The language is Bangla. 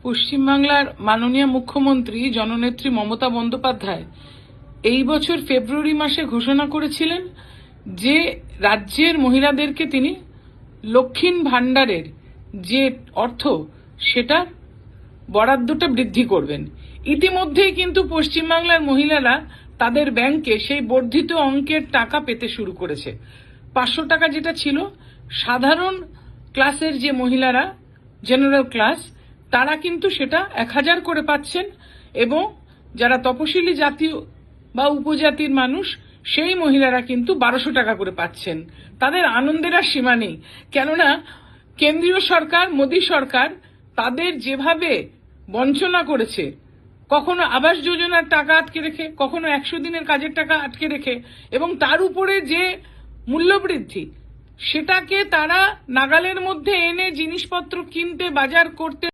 পশ্চিমবাংলার মাননীয় মুখ্যমন্ত্রী জননেত্রী মমতা বন্দ্যোপাধ্যায় এই বছর ফেব্রুয়ারি মাসে ঘোষণা করেছিলেন যে রাজ্যের মহিলাদেরকে তিনি লক্ষ্মীর ভাণ্ডারের যে অর্থ সেটা বরাদ্দটা বৃদ্ধি করবেন। ইতিমধ্যেই কিন্তু পশ্চিমবাংলার মহিলারা তাদের ব্যাংকে সেই বর্ধিত অঙ্কের টাকা পেতে শুরু করেছে। 500 টাকা যেটা ছিল, সাধারণ ক্লাসের যে মহিলারা, জেনারেল ক্লাস, তারা কিন্তু সেটা 1000 করে পাচ্ছেন, এবং যারা তপশিলি জাতি বা উপজাতির মানুষ সেই মহিলারা কিন্তু 1200 টাকা করে পাচ্ছেন। তাদের আনন্দের আর সীমা নেই, কেননা কেন্দ্রীয় সরকার, মোদী সরকার তাদের যেভাবে বঞ্চনা করেছে, কখনো আবাস যোজনার টাকা আটকে রেখে, কখনো 100 দিনের কাজের টাকা আটকে রেখে, এবং তার উপরে যে মূল্যবৃদ্ধি সেটাকে তারা নাগালের মধ্যে এনে জিনিসপত্র কিনতে, বাজার করতে